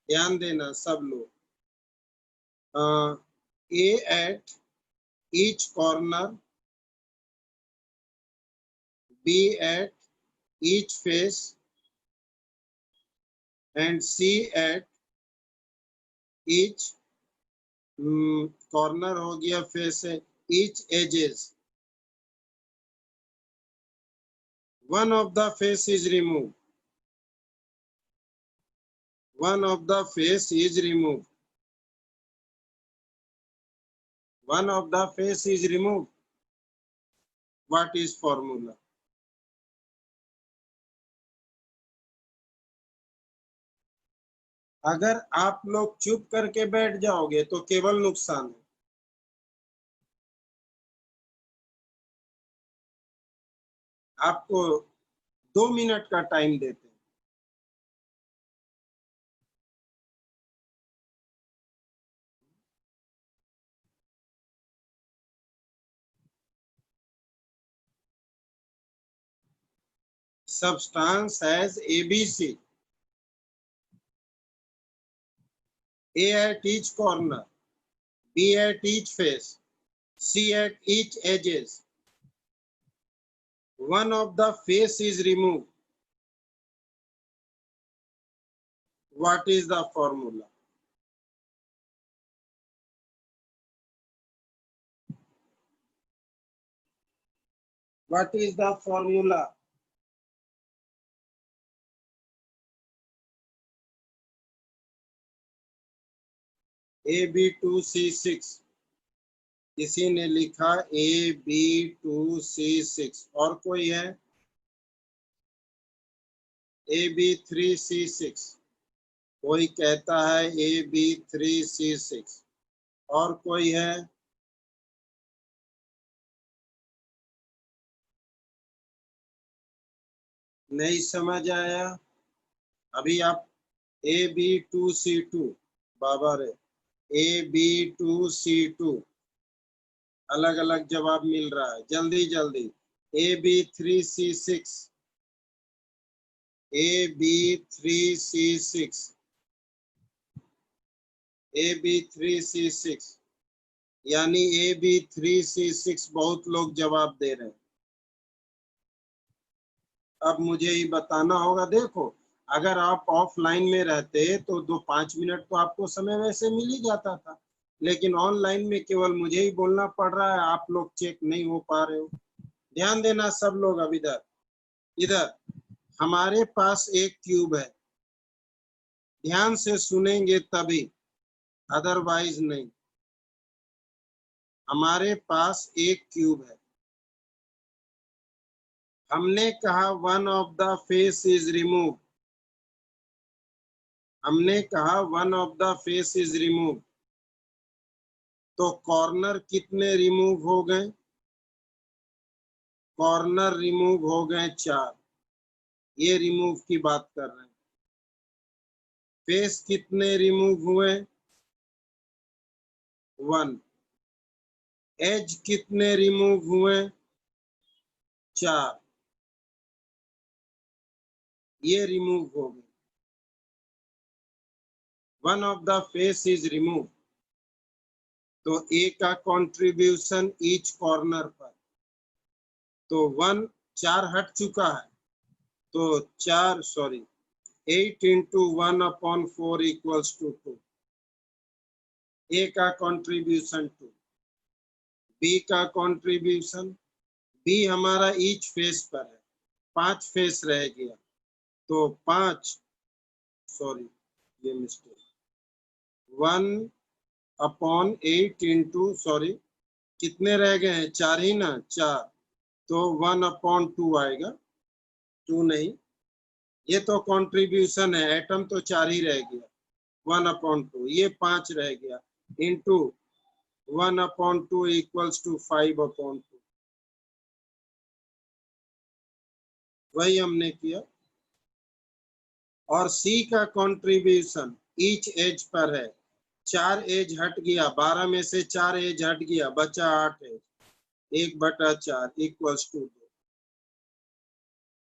ध्यान देना सब लोग। A at each corner B at each face and C at each corner हो गया face है, each edges. One of the face is removed. One of the face is removed. One of the face is removed. What is formula? अगर आप लोग चुप करके बैठ जाओगे तो केवल नुकसान है। आपको 2 मिनट का टाइम देते हैं। Substance has ABC. A at each corner, B at each face, C at each edges. One of the face is removed. What is the formula? What is the formula? AB2C6. किसी ने लिखा AB2C6 और कोई है? AB3C6 कोई कहता है AB3C6 और कोई है? नहीं समझ आया? अभी आप AB2C2 बाबा रे AB2C2 अलग अलग जवाब मिल रहा है, जल्दी जल्दी। AB3C6 AB3C6 AB3C6 यानी AB3C6 बहुत लोग जवाब दे रहे हैं। अब मुझे ही बताना होगा। देखो अगर आप ऑफलाइन में रहते तो 2-5 मिनट तो आपको समय वैसे मिल ही जाता था, लेकिन ऑनलाइन में केवल मुझे ही बोलना पड़ रहा है, आप लोग चेक नहीं हो पा रहे हो। ध्यान देना सब लोग। अब इधर इधर हमारे पास एक क्यूब है, ध्यान से सुनेंगे तभी, अदरवाइज नहीं। हमारे पास एक क्यूब है, हमने कहा one of the face is remove. हमने कहा one of the face is remove, तो कॉर्नर कितने रिमूव हो गए? कॉर्नर रिमूव हो गए 4। ये रिमूव की बात कर रहे हैं। फेस कितने रिमूव हुए? 1। एज कितने रिमूव हुए? 4। ये रिमूव हो गए। One of the face is remove, तो ए का कंट्रीब्यूशन ईच कॉर्नर पर, तो 1 4 हट चुका है, तो 8 into 1/4 equals to 2। ए का कंट्रीब्यूशन 2। बी का कंट्रीब्यूशन, बी हमारा ईच फेस पर है, 5 फेस रह गया, तो ये मिस्टेक 1/8 इंटू कितने रह गए हैं? 4 ही ना, 4, तो 1/2 आएगा। 2 नहीं, ये तो कंट्रीब्यूशन है, एटम तो 4 ही रह गया, 1/2, ये 5 रह गया, इंटू 1/2 इक्वल्स टू 5/2। वही हमने किया। और सी का कंट्रीब्यूशन ईच एज पर है, 4 एज हट गया, 12 में से 4 एज हट गया, बचा 8 एज, 1/4 इक्वल्स टू 2।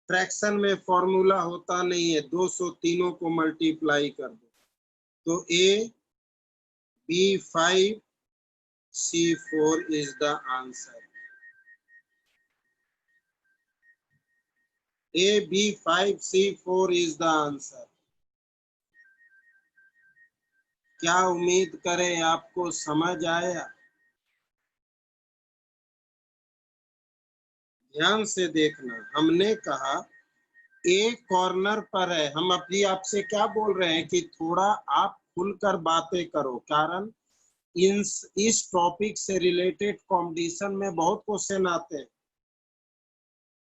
फ्रैक्शन में फॉर्मूला होता नहीं है, 200 तीनों को मल्टीप्लाई कर दो, तो AB5 C4 is the answer. AB5C4 is the answer. क्या उम्मीद करें आपको समझ आया? ध्यान से देखना, हमने कहा एक कॉर्नर पर है। हम अभी आपसे क्या बोल रहे हैं कि थोड़ा आप खुलकर बातें करो, कारण इस टॉपिक से रिलेटेड कंपटीशन में बहुत क्वेश्चन आते हैं,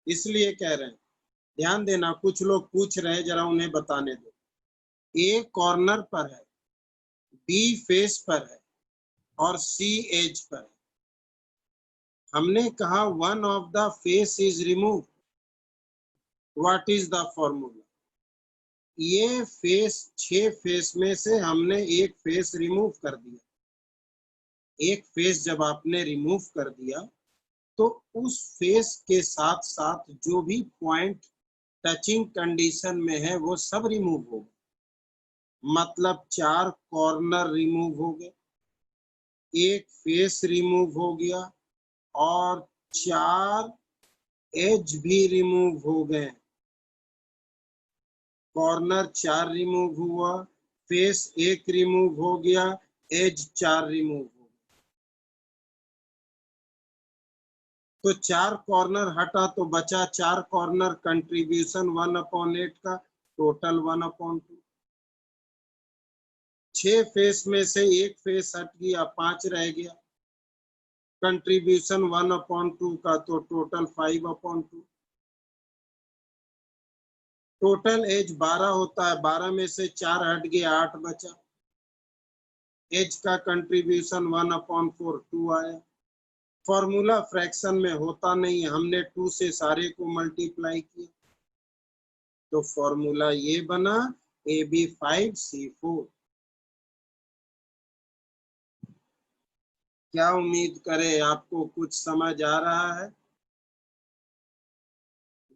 इसलिए कह रहे हैं। ध्यान देना, कुछ लोग पूछ रहे हैं, जरा उन्हें बताने दो। ए कॉर्नर पर है, बी फेस पर है और सी एज पर है। हमने कहा one of the face is remove. What is the formula? ये फेस, 6 फेस में से हमने एक फेस रिमूव कर दिया। एक फेस जब आपने रिमूव कर दिया तो उस फेस के साथ साथ जो भी पॉइंट टचिंग कंडीशन में है वो सब रिमूव हो गए, मतलब 4 कॉर्नर रिमूव हो गए, एक फेस रिमूव हो गया और 4 एज भी रिमूव हो गए। कॉर्नर 4 रिमूव हुआ, फेस 1 रिमूव हो गया, एज 4 रिमूव हो गया। तो 4 कॉर्नर हटा तो बचा 4 कॉर्नर, कंट्रीब्यूशन 1/8 का, टोटल 1/2। 6 फेस में से एक फेस हट गया, 5 रह गया, कंट्रीब्यूशन 1/2 का, तो टोटल 5/2। टोटल एज 12 होता है, 12 में से 4 हट गया, 8 बचा। एज का कंट्रीब्यूशन 1/4, 2 आया। फॉर्मूला फ्रैक्शन में होता नहीं है, हमने 2 से सारे को मल्टीप्लाई किया, तो फॉर्मूला ये बना AB5C4। क्या उम्मीद करें आपको कुछ समझ आ रहा है?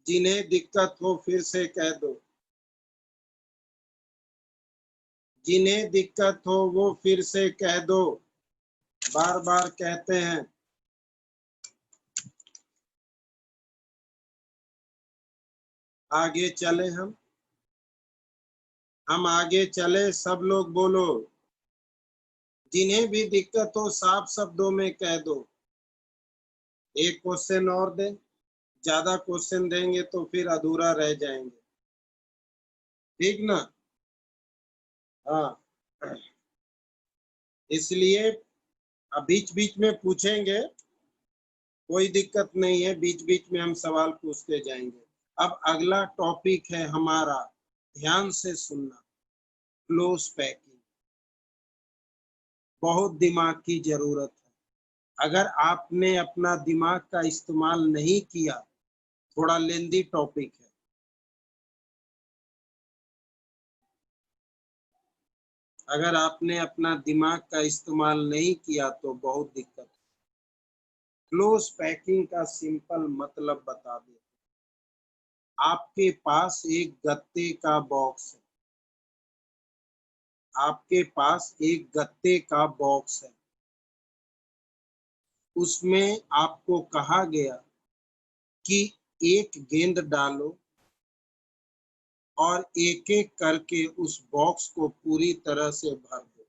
जिन्हें दिक्कत हो फिर से कह दो, जिन्हें दिक्कत हो वो फिर से कह दो, बार बार कहते हैं। आगे चले, हम आगे चले, सब लोग बोलो। जिन्हें भी दिक्कत हो साफ शब्दों में कह दो। एक क्वेश्चन और दे, ज्यादा क्वेश्चन देंगे तो फिर अधूरा रह जाएंगे, ठीक ना? हाँ, इसलिए बीच बीच में पूछेंगे, कोई दिक्कत नहीं है, बीच बीच में हम सवाल पूछते जाएंगे। अब अगला टॉपिक है हमारा, ध्यान से सुनना, क्लोज पैकिंग। बहुत दिमाग की जरूरत है। अगर आपने अपना दिमाग का इस्तेमाल नहीं किया, थोड़ा लेंदी टॉपिक है, अगर आपने अपना दिमाग का इस्तेमाल नहीं किया तो बहुत दिक्कत है। क्लोज पैकिंग का सिंपल मतलब बता दे। आपके पास एक गत्ते का बॉक्स है, आपके पास एक गत्ते का बॉक्स है, उसमें आपको कहा गया कि एक गेंद डालो और एक एक करके उस बॉक्स को पूरी तरह से भर दो।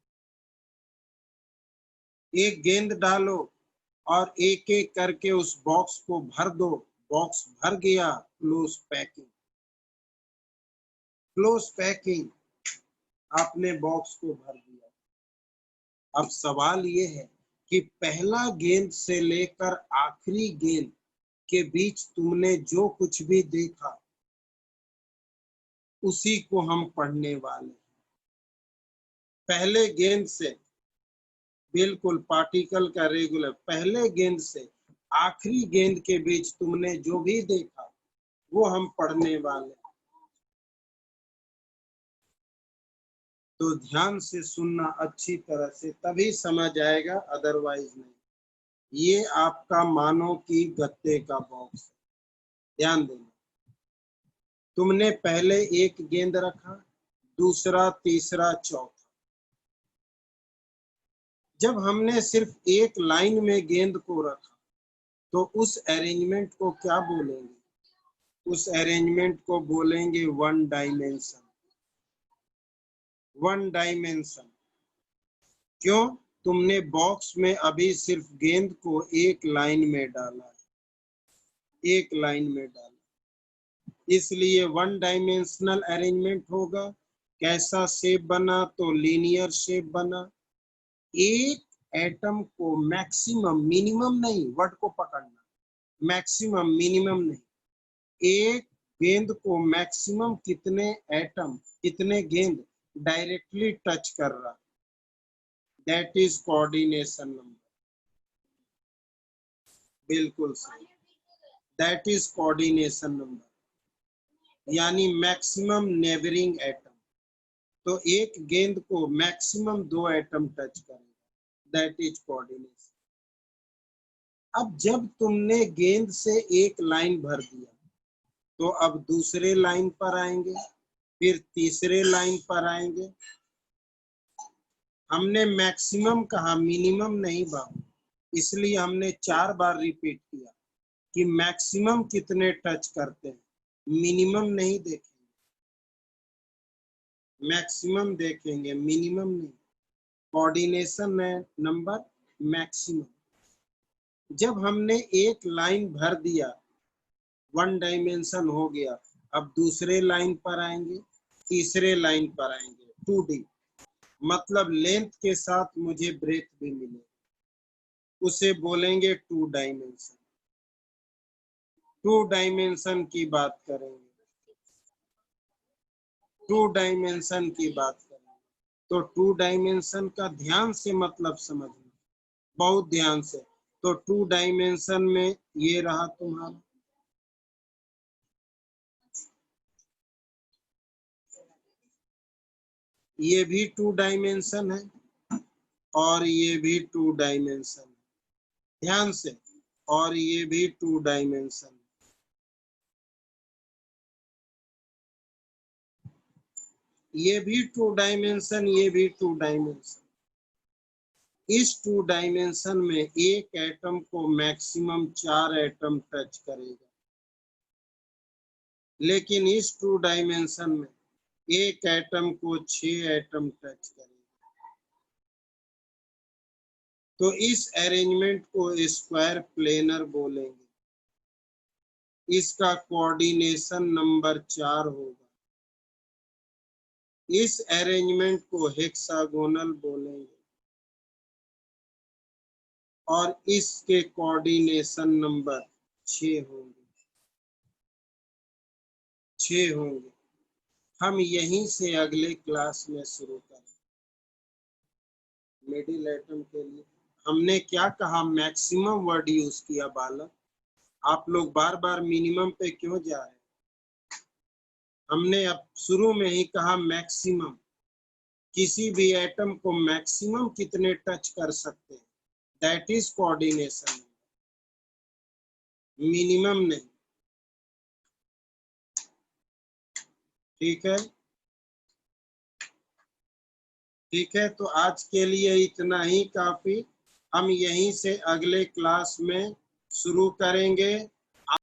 एक गेंद डालो और एक एक करके उस बॉक्स को भर दो। बॉक्स भर गया, क्लोज पैकिंग। क्लोज पैकिंग, आपने बॉक्स को भर दिया। अब सवाल ये है कि पहला गेंद से लेकर आखिरी गेंद के बीच तुमने जो कुछ भी देखा उसी को हम पढ़ने वाले। पहले गेंद से, बिल्कुल पार्टिकल का रेगुलर, पहले गेंद से आखिरी गेंद के बीच तुमने जो भी देखा वो हम पढ़ने वाले। तो ध्यान से सुनना अच्छी तरह से, तभी समझ आएगा, अदरवाइज नहीं। ये आपका मानो कि गत्ते का बॉक्स है, ध्यान देना। तुमने पहले एक गेंद रखा, दूसरा, तीसरा, चौथा। जब हमने सिर्फ एक लाइन में गेंद को रखा तो उस अरेंजमेंट को क्या बोलेंगे? उस अरेंजमेंट को बोलेंगे वन डायमेंशन। वन डायमेंशन क्यों? तुमने बॉक्स में अभी सिर्फ गेंद को एक लाइन में डाला है, एक लाइन में डाला, इसलिए वन डायमेंशनल अरेंजमेंट होगा। कैसा शेप बना? तो लीनियर शेप बना। एक एटम को मैक्सिमम, मिनिमम नहीं, वर्ड को पकड़ना, मैक्सिमम मिनिमम नहीं, एक गेंद को मैक्सिमम कितने एटम, कितने गेंद डायरेक्टली टच कर रहा, दैट इज कोऑर्डिनेशन नंबर। बिल्कुल सही, दैट इज कोऑर्डिनेशन नंबर, यानी मैक्सिमम नेबरिंग एटम। तो एक गेंद को मैक्सिमम 2 एटम टच करेगा, दैट इज कोऑर्डिनेशन। अब जब तुमने गेंद से एक लाइन भर दिया, तो अब दूसरे लाइन पर आएंगे, फिर तीसरे लाइन पर आएंगे। हमने मैक्सिमम कहा, मिनिमम नहीं बाबू, इसलिए हमने 4 बार रिपीट किया कि मैक्सिमम कितने टच करते हैं, मिनिमम नहीं देखेंगे, मैक्सिमम देखेंगे, मिनिमम नहीं। कोऑर्डिनेशन है नंबर मैक्सिमम। जब हमने एक लाइन भर दिया, वन डायमेंशन हो गया, अब दूसरे लाइन पर आएंगे, तीसरे लाइन पर आएंगे, 2D, मतलब लेंथ के साथ मुझे ब्रेथ भी मिले, उसे बोलेंगे 2 डायमेंशन। 2 डायमेंशन की बात करेंगे, 2 डायमेंशन की बात करेंगे, तो 2 डायमेंशन का ध्यान से मतलब समझना, बहुत ध्यान से। तो 2 डायमेंशन में ये रहा तुम्हारा, ये भी 2 डायमेंशन है और ये भी 2 डायमेंशन है, ध्यान से, और ये भी 2 डायमेंशन, ये भी 2 डायमेंशन, ये भी 2 डायमेंशन। इस 2 डायमेंशन में एक एटम को मैक्सिमम 4 एटम टच करेगा, लेकिन इस 2 डायमेंशन में एक एटम को 6 एटम टच करेगा। तो इस अरेंजमेंट को स्क्वायर प्लेनर बोलेंगे, इसका कोऑर्डिनेशन नंबर 4 होगा। इस अरेंजमेंट को हेक्सागोनल बोलेंगे और इसके कोऑर्डिनेशन नंबर 6 होंगे, 6 होंगे। हम यहीं से अगले क्लास में शुरू करें। मिडिल एटम के लिए हमने क्या कहा? मैक्सिमम वर्ड यूज किया बालक। आप लोग बार बार मिनिमम पे क्यों जा रहे हैं? हमने अब शुरू में ही कहा मैक्सिमम, किसी भी एटम को मैक्सिमम कितने टच कर सकते हैं, दैट इज कोऑर्डिनेशन, मिनिमम नहीं। ठीक है, ठीक है, तो आज के लिए इतना ही काफी। हम यहीं से अगले क्लास में शुरू करेंगे।